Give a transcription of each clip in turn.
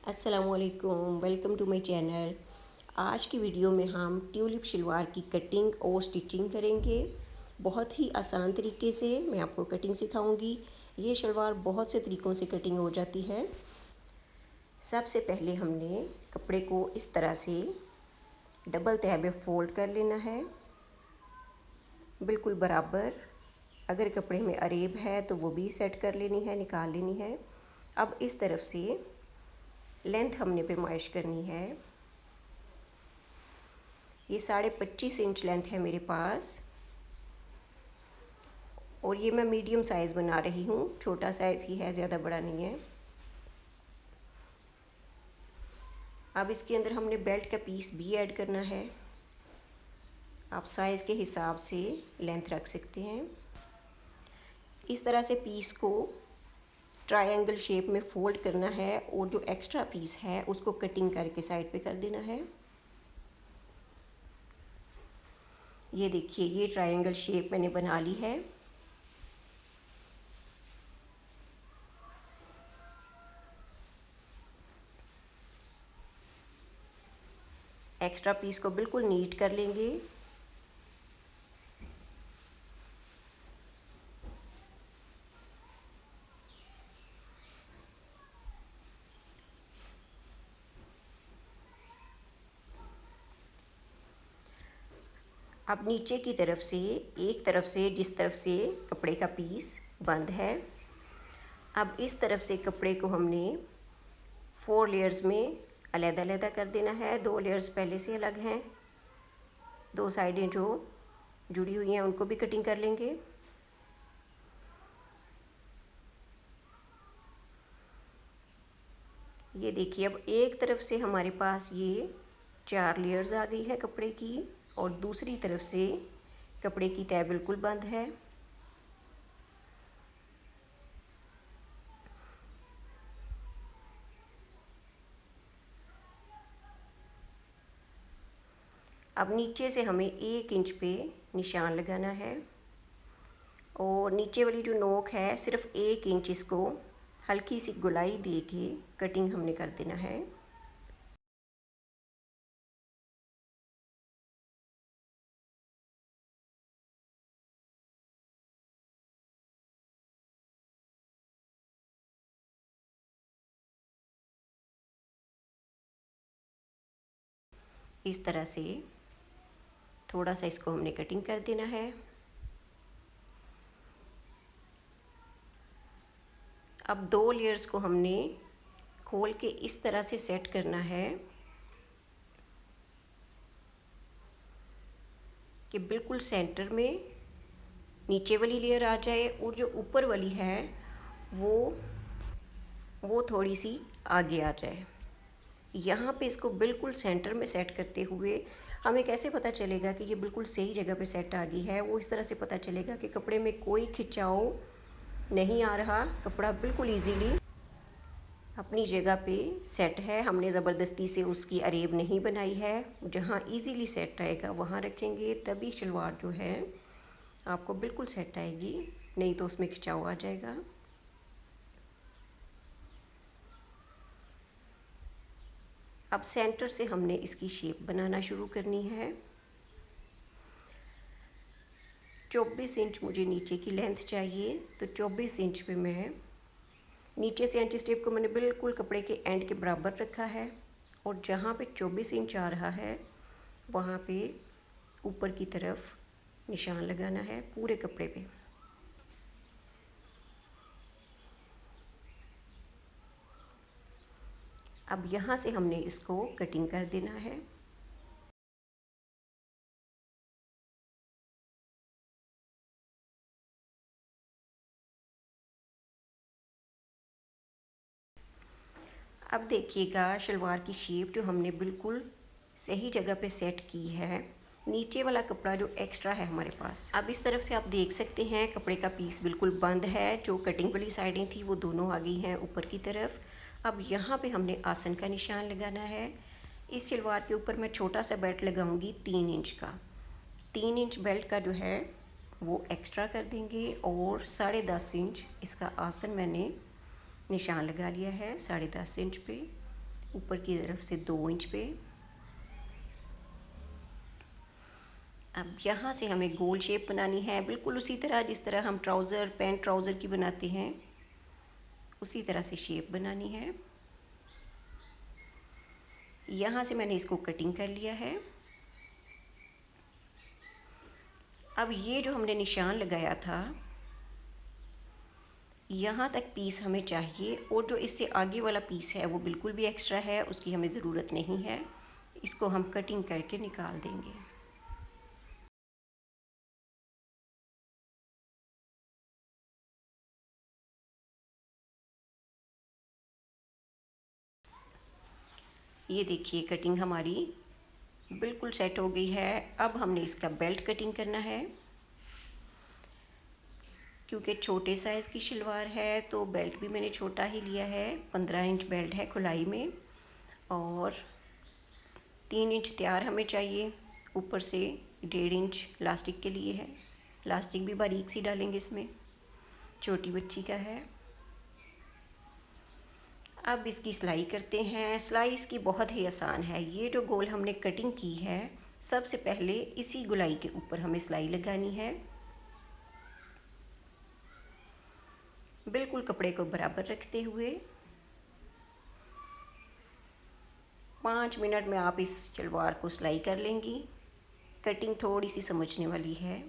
अस्सलामुअलैकुम, welcome to my channel. आज की वीडियो में हम ट्यूलिप शलवार की कटिंग और स्टिचिंग करेंगे। बहुत ही आसान तरीके से मैं आपको कटिंग सिखाऊंगी। ये शलवार बहुत से तरीक़ों से कटिंग हो जाती है। सबसे पहले हमने कपड़े को इस तरह से डबल तह में फ़ोल्ड कर लेना है, बिल्कुल बराबर। अगर कपड़े में अरेब है तो वो भी सेट कर लेनी है, निकाल लेनी है। अब इस तरफ से लेंथ हमने पैमाइश करनी है। ये 25.5 इंच लेंथ है मेरे पास और ये मैं मीडियम साइज़ बना रही हूँ, छोटा साइज़ ही है, ज़्यादा बड़ा नहीं है। अब इसके अंदर हमने बेल्ट का पीस भी ऐड करना है। आप साइज़ के हिसाब से लेंथ रख सकते हैं। इस तरह से पीस को ट्रायंगल शेप में फ़ोल्ड करना है और जो एक्स्ट्रा पीस है उसको कटिंग करके साइड पे कर देना है। ये देखिए, ये ट्रायंगल शेप मैंने बना ली है। एक्स्ट्रा पीस को बिल्कुल नीट कर लेंगे। अब नीचे की तरफ से, एक तरफ से जिस तरफ से कपड़े का पीस बंद है, अब इस तरफ से कपड़े को हमने 4 लेयर्स में अलग-अलग कर देना है। 2 लेयर्स पहले से अलग हैं, 2 साइडें जो जुड़ी हुई हैं उनको भी कटिंग कर लेंगे। ये देखिए, अब एक तरफ से हमारे पास ये 4 लेयर्स आ गई है कपड़े की और दूसरी तरफ से कपड़े की तह बिल्कुल बंद है। अब नीचे से हमें 1 इंच पे निशान लगाना है और नीचे वाली जो नोक है सिर्फ 1 इंच, इसको हल्की सी गोलाई दे के कटिंग हमने कर देना है। इस तरह से थोड़ा सा इसको हमने कटिंग कर देना है। अब 2 लेयर्स को हमने खोल के इस तरह से सेट करना है कि बिल्कुल सेंटर में नीचे वाली लेयर आ जाए और जो ऊपर वाली है वो थोड़ी सी आगे आ जाए। यहाँ पे इसको बिल्कुल सेंटर में सेट करते हुए हमें कैसे पता चलेगा कि ये बिल्कुल सही जगह पे सेट आ गई है? वो इस तरह से पता चलेगा कि कपड़े में कोई खिंचाव नहीं आ रहा, कपड़ा बिल्कुल इजीली अपनी जगह पे सेट है। हमने ज़बरदस्ती से उसकी अरेब नहीं बनाई है। जहाँ इजीली सेट आएगा वहाँ रखेंगे, तभी शलवार जो है आपको बिल्कुल सेट आएगी, नहीं तो उसमें खिंचाव आ जाएगा। अब सेंटर से हमने इसकी शेप बनाना शुरू करनी है। 24 इंच मुझे नीचे की लेंथ चाहिए, तो 24 इंच पे मैं नीचे से एंटी स्टेप को मैंने बिल्कुल कपड़े के एंड के बराबर रखा है और जहाँ पे 24 इंच आ रहा है वहाँ पे ऊपर की तरफ निशान लगाना है पूरे कपड़े पे। अब यहाँ से हमने इसको कटिंग कर देना है। अब देखिएगा, शलवार की शेप जो हमने बिल्कुल सही जगह पे सेट की है। नीचे वाला कपड़ा जो एक्स्ट्रा है हमारे पास, अब इस तरफ से आप देख सकते हैं कपड़े का पीस बिल्कुल बंद है। जो कटिंग वाली साइडें थी वो दोनों आ गई हैं ऊपर की तरफ। अब यहाँ पे हमने आसन का निशान लगाना है। इस शलवार के ऊपर मैं छोटा सा बेल्ट लगाऊंगी 3 इंच का। 3 इंच बेल्ट का जो है वो एक्स्ट्रा कर देंगे और 10.5 इंच इसका आसन मैंने निशान लगा लिया है 10.5 इंच पे। ऊपर की तरफ से 2 इंच पे। अब यहाँ से हमें गोल शेप बनानी है, बिल्कुल उसी तरह जिस तरह हम ट्राउज़र पैंट ट्राउज़र की बनाते हैं, उसी तरह से शेप बनानी है। यहाँ से मैंने इसको कटिंग कर लिया है। अब ये जो हमने निशान लगाया था, यहाँ तक पीस हमें चाहिए, और जो इससे आगे वाला पीस है वो बिल्कुल भी एक्स्ट्रा है, उसकी हमें ज़रूरत नहीं है। इसको हम कटिंग करके निकाल देंगे। ये देखिए कटिंग हमारी बिल्कुल सेट हो गई है। अब हमने इसका बेल्ट कटिंग करना है। क्योंकि छोटे साइज़ की शलवार है तो बेल्ट भी मैंने छोटा ही लिया है। 15 इंच बेल्ट है खुलाई में, और 3 इंच तैयार हमें चाहिए। ऊपर से 1.5 इंच लास्टिक के लिए है। लास्टिक भी बारीक सी डालेंगे इसमें, छोटी बच्ची का है। अब इसकी सिलाई करते हैं। सिलाई इसकी बहुत ही आसान है। ये जो गोल हमने कटिंग की है, सबसे पहले इसी गुलाई के ऊपर हमें सिलाई लगानी है। बिल्कुल कपड़े को बराबर रखते हुए 5 मिनट में आप इस शलवार को सिलाई कर लेंगी। कटिंग थोड़ी सी समझने वाली है।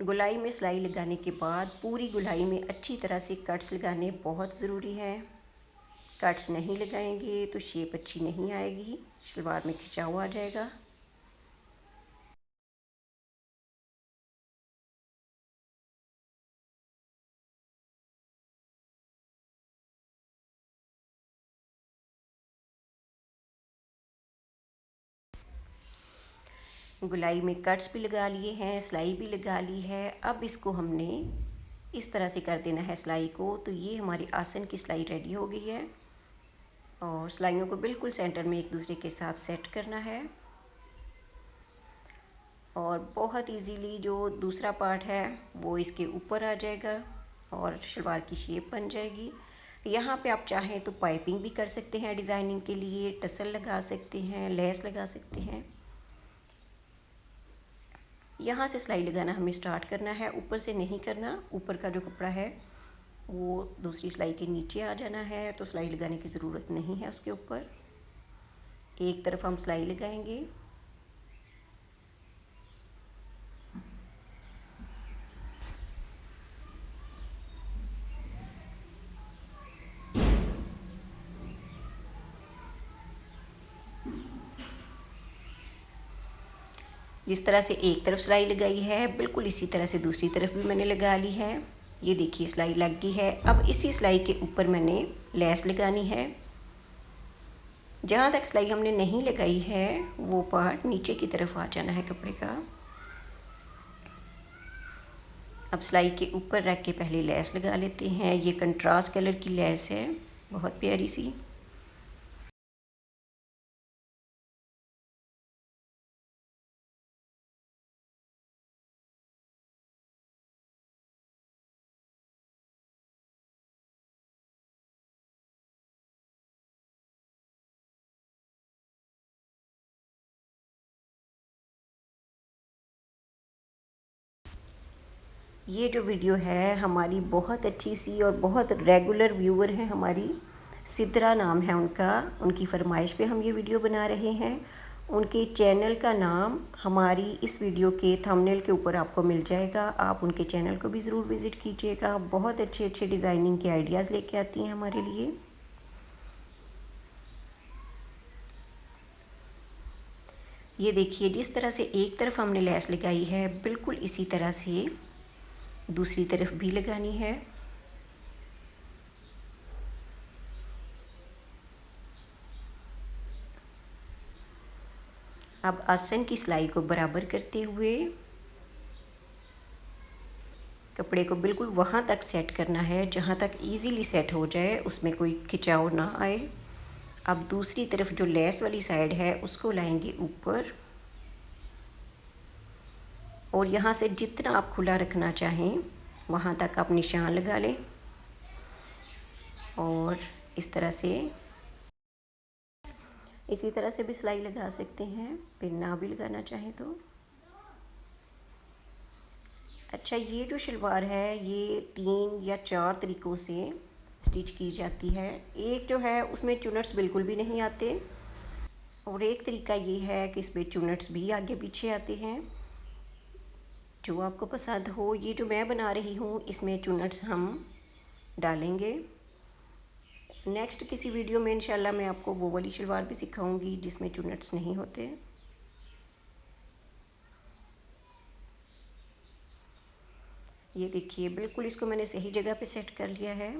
गुलाई में सिलाई लगाने के बाद पूरी गुलाई में अच्छी तरह से कट्स लगाने बहुत ज़रूरी है। कट्स नहीं लगाएंगे तो शेप अच्छी नहीं आएगी, शलवार में खिंचाव आ जाएगा। गुलाई में कट्स भी लगा लिए हैं, सिलाई भी लगा ली है। अब इसको हमने इस तरह से कर देना है सिलाई को। तो ये हमारी आसन की सिलाई रेडी हो गई है, और सिलाइयों को बिल्कुल सेंटर में एक दूसरे के साथ सेट करना है। और बहुत इजीली जो दूसरा पार्ट है वो इसके ऊपर आ जाएगा और शलवार की शेप बन जाएगी। यहाँ पे आप चाहें तो पाइपिंग भी कर सकते हैं, डिज़ाइनिंग के लिए टसल लगा सकते हैं, लेस लगा सकते हैं। यहाँ से सिलाई लगाना हमें स्टार्ट करना है, ऊपर से नहीं करना। ऊपर का जो कपड़ा है वो दूसरी सिलाई के नीचे आ जाना है, तो सिलाई लगाने की ज़रूरत नहीं है उसके ऊपर। एक तरफ हम सिलाई लगाएंगे। जिस तरह से एक तरफ सिलाई लगाई है, बिल्कुल इसी तरह से दूसरी तरफ भी मैंने लगा ली है। ये देखिए सिलाई लग गई है। अब इसी सिलाई के ऊपर मैंने लेस लगानी है। जहाँ तक सिलाई हमने नहीं लगाई है वो पार्ट नीचे की तरफ आ जाना है कपड़े का। अब सिलाई के ऊपर रख के पहले लेस लगा लेते हैं। ये कंट्रास्ट कलर की लेस है, बहुत प्यारी सी। ये जो वीडियो है हमारी बहुत अच्छी सी और बहुत रेगुलर व्यूअर हैं हमारी, सिद्रा नाम है उनका। उनकी फरमाइश पे हम ये वीडियो बना रहे हैं। उनके चैनल का नाम हमारी इस वीडियो के थंबनेल के ऊपर आपको मिल जाएगा। आप उनके चैनल को भी ज़रूर विज़िट कीजिएगा। बहुत अच्छे अच्छे डिज़ाइनिंग के आइडियाज़ लेके आती हैं हमारे लिए। ये देखिए जिस तरह से एक तरफ हमने लेस लगाई है, बिल्कुल इसी तरह से दूसरी तरफ भी लगानी है। अब आसन की सिलाई को बराबर करते हुए कपड़े को बिल्कुल वहाँ तक सेट करना है जहाँ तक इजीली सेट हो जाए, उसमें कोई खिंचाव ना आए। अब दूसरी तरफ जो लेस वाली साइड है उसको लाएंगे ऊपर, और यहाँ से जितना आप खुला रखना चाहें वहाँ तक आप निशान लगा लें। और इस तरह से इसी तरह से भी सिलाई लगा सकते हैं, फिर ना भी लगाना चाहें तो। अच्छा, ये जो शलवार है ये 3 या 4 तरीक़ों से स्टिच की जाती है। एक जो है उसमें चुनट्स बिल्कुल भी नहीं आते, और एक तरीका ये है कि इसमें चुनट्स भी आगे पीछे आते हैं। जो आपको पसंद हो। ये जो मैं बना रही हूँ इसमें चुनट्स हम डालेंगे। नेक्स्ट किसी वीडियो में इंशाल्लाह मैं आपको वो वाली शलवार भी सिखाऊंगी जिसमें चुनट्स नहीं होते। ये देखिए, बिल्कुल इसको मैंने सही जगह पे सेट कर लिया है।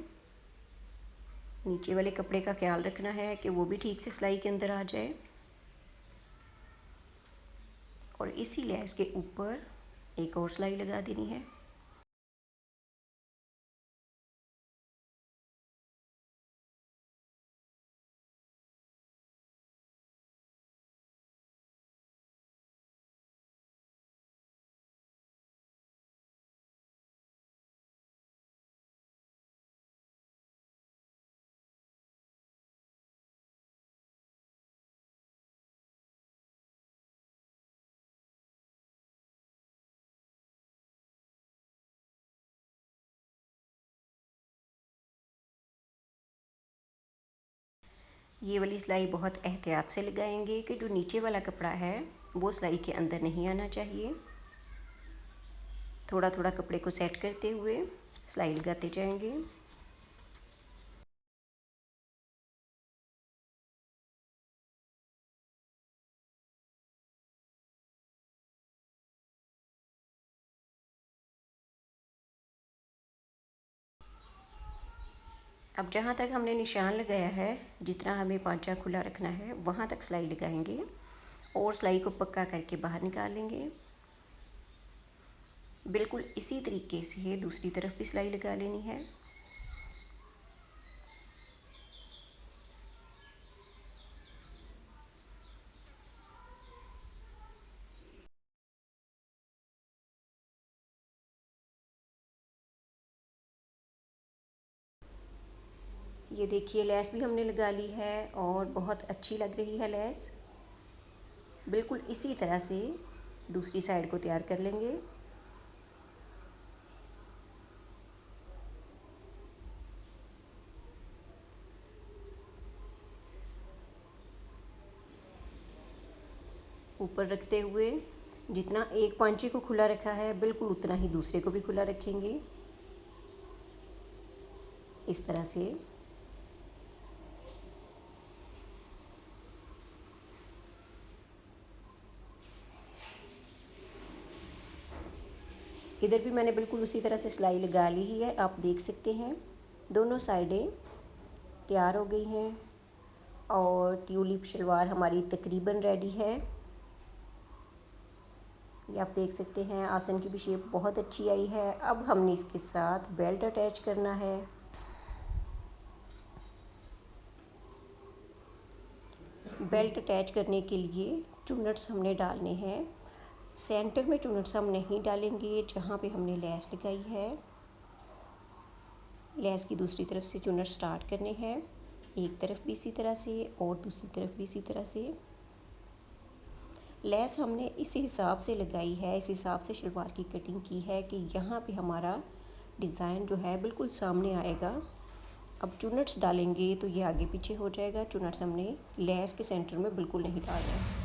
नीचे वाले कपड़े का ख्याल रखना है कि वो भी ठीक से सिलाई के अंदर आ जाए, और इसी लेस के ऊपर एक और सिलाई लगा देनी है। ये वाली सिलाई बहुत एहतियात से लगाएंगे कि जो नीचे वाला कपड़ा है वो सिलाई के अंदर नहीं आना चाहिए। थोड़ा थोड़ा कपड़े को सेट करते हुए सिलाई लगाते जाएंगे। अब जहाँ तक हमने निशान लगाया है, जितना हमें पांचा खुला रखना है वहाँ तक सिलाई लगाएंगे, और सिलाई को पक्का करके बाहर निकालेंगे। बिल्कुल इसी तरीके से दूसरी तरफ भी सिलाई लगा लेनी है। ये देखिए, लेस भी हमने लगा ली है और बहुत अच्छी लग रही है लेस। बिल्कुल इसी तरह से दूसरी साइड को तैयार कर लेंगे। ऊपर रखते हुए जितना एक पांचे को खुला रखा है बिल्कुल उतना ही दूसरे को भी खुला रखेंगे, इस तरह से। इधर भी मैंने बिल्कुल उसी तरह से सिलाई लगा ली ही है, आप देख सकते हैं दोनों साइडें तैयार हो गई हैं, और ट्यूलिप शलवार हमारी तकरीबन रेडी है। ये आप देख सकते हैं आसन की भी शेप बहुत अच्छी आई है। अब हमने इसके साथ बेल्ट अटैच करना है। बेल्ट अटैच करने के लिए चुन्नट्स हमने डालने हैं। सेंटर में चुन्नट्स हम नहीं डालेंगे, जहाँ पे हमने लेस लगाई है लेस की दूसरी तरफ से चुन्नट स्टार्ट करने हैं। एक तरफ भी इसी तरह से और दूसरी तरफ भी इसी तरह से। लेस हमने इस हिसाब से लगाई है, इस हिसाब से शलवार की कटिंग की है कि यहाँ पे हमारा डिज़ाइन जो है बिल्कुल सामने आएगा। अब चुन्नट्स डालेंगे तो ये आगे पीछे हो जाएगा। चुन्नट्स हमने लेस के सेंटर में बिल्कुल नहीं डालना है।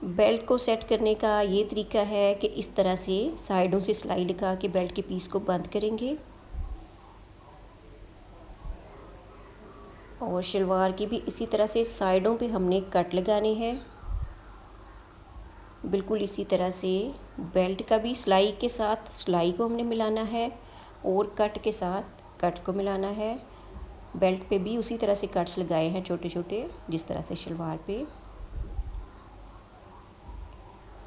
बेल्ट को सेट करने का ये तरीका है कि इस तरह से साइडों से सिलाई लगा के बेल्ट के पीस को बंद करेंगे, और शलवार की भी इसी तरह से साइडों पे हमने कट लगाने हैं। बिल्कुल इसी तरह से बेल्ट का भी सिलाई के साथ सिलाई को हमने मिलाना है, और कट के साथ कट को मिलाना है। बेल्ट पे भी उसी तरह से कट्स लगाए हैं छोटे छोटे, जिस तरह से शलवार पे।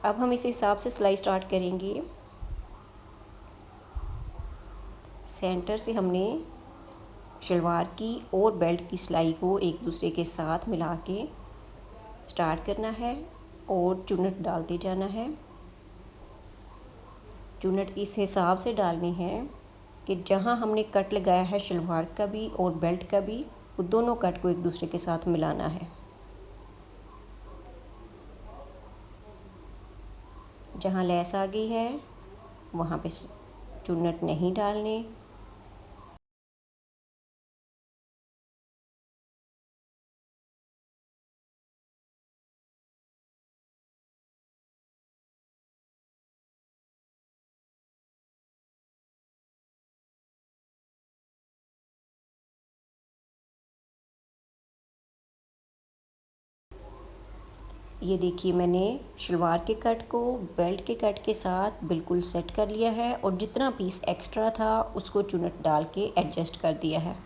अब हम इस हिसाब से सिलाई स्टार्ट करेंगे। सेंटर से हमने शलवार की और बेल्ट की सिलाई को एक दूसरे के साथ मिला के स्टार्ट करना है और चुन्नट डालते जाना है। चुन्नट इस हिसाब से डालनी है कि जहाँ हमने कट लगाया है शलवार का भी और बेल्ट का भी, वो दोनों कट को एक दूसरे के साथ मिलाना है। जहाँ लेस आ गई है वहाँ पे चुन्नट नहीं डालने। ये देखिए मैंने शलवार के कट को बेल्ट के कट के साथ बिल्कुल सेट कर लिया है और जितना पीस एक्स्ट्रा था उसको चुन्नट डाल के एडजस्ट कर दिया है।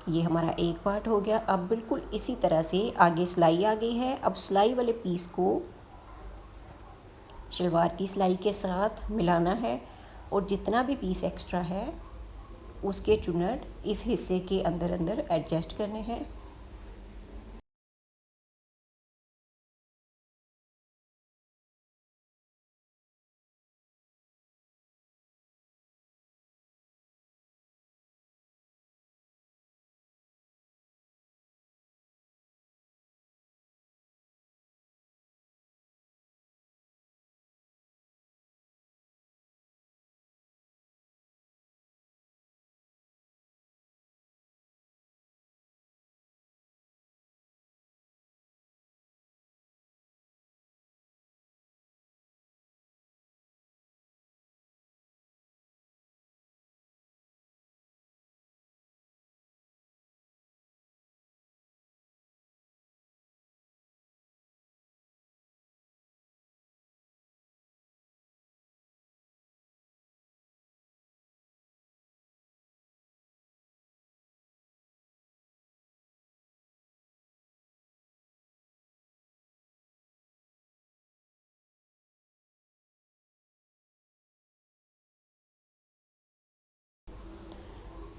ये हमारा एक पार्ट हो गया। अब बिल्कुल इसी तरह से आगे सिलाई आ गई है। अब सिलाई वाले पीस को शलवार की सिलाई के साथ मिलाना है और जितना भी पीस एक्स्ट्रा है उसके चुन्नट इस हिस्से के अंदर अंदर एडजस्ट करने हैं।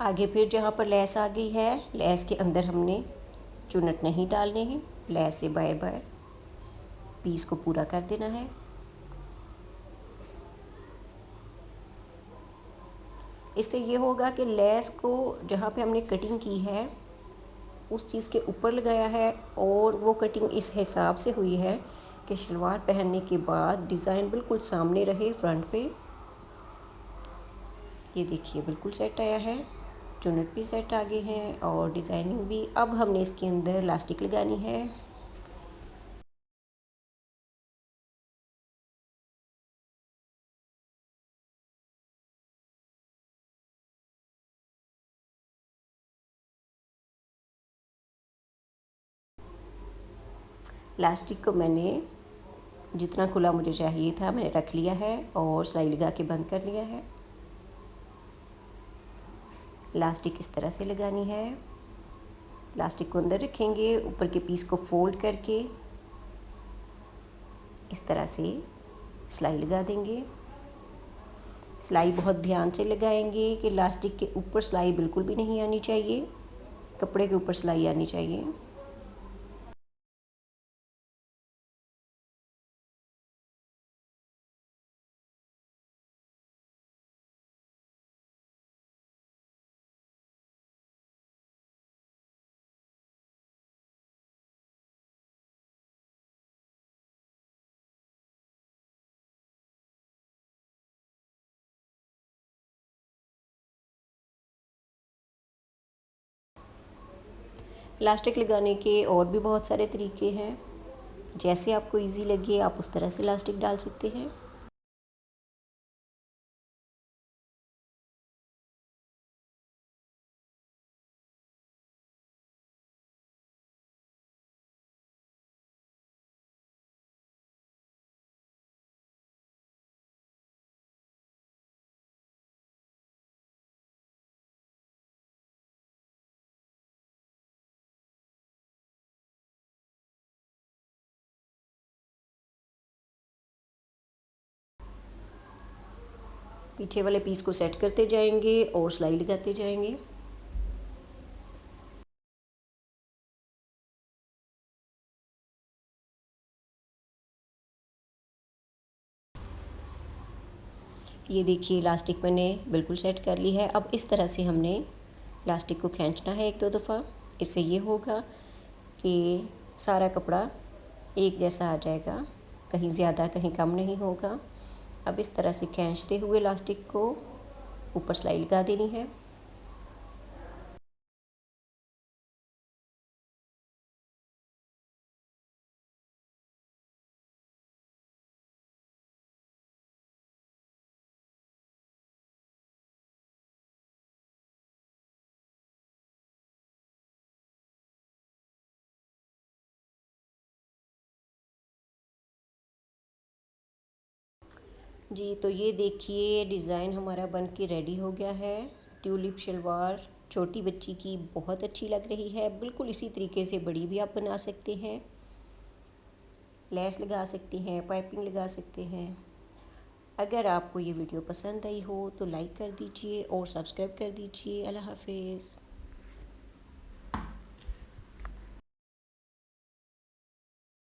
आगे फिर जहाँ पर लेस आ गई है, लेस के अंदर हमने चुन्नट नहीं डालने हैं। लेस से बार बार पीस को पूरा कर देना है। इससे ये होगा कि लेस को जहाँ पे हमने कटिंग की है उस चीज़ के ऊपर लगाया है और वो कटिंग इस हिसाब से हुई है कि शलवार पहनने के बाद डिज़ाइन बिल्कुल सामने रहे फ्रंट पे। ये देखिए बिल्कुल सेट आया है, चुन्नट भी सेट आ गए हैं और डिज़ाइनिंग भी। अब हमने इसके अंदर इलास्टिक लगानी है। इलास्टिक को मैंने जितना खुला मुझे चाहिए था मैंने रख लिया है और सिलाई लगा के बंद कर लिया है। इलास्टिक इस तरह से लगानी है। इलास्टिक को अंदर रखेंगे, ऊपर के पीस को फोल्ड करके इस तरह से सिलाई लगा देंगे। सिलाई बहुत ध्यान से लगाएंगे कि इलास्टिक के ऊपर सिलाई बिल्कुल भी नहीं आनी चाहिए, कपड़े के ऊपर सिलाई आनी चाहिए। इलास्टिक लगाने के और भी बहुत सारे तरीके हैं, जैसे आपको इजी लगे आप उस तरह से इलास्टिक डाल सकते हैं। पीछे वाले पीस को सेट करते जाएंगे और सिलाई लगाते जाएंगे। ये देखिए इलास्टिक मैंने बिल्कुल सेट कर ली है। अब इस तरह से हमने इलास्टिक को खींचना है 1-2 दफ़ा। इससे ये होगा कि सारा कपड़ा एक जैसा आ जाएगा, कहीं ज़्यादा कहीं कम नहीं होगा। अब इस तरह से खींचते हुए इलास्टिक को ऊपर सिलाई लगा देनी है। जी तो ये देखिए डिज़ाइन हमारा बन के रेडी हो गया है। ट्यूलिप शलवार छोटी बच्ची की बहुत अच्छी लग रही है। बिल्कुल इसी तरीके से बड़ी भी आप बना सकते हैं, लेस लगा सकते हैं, पाइपिंग लगा सकते हैं। अगर आपको ये वीडियो पसंद आई हो तो लाइक कर दीजिए और सब्सक्राइब कर दीजिए। अल्लाह हाफिज़।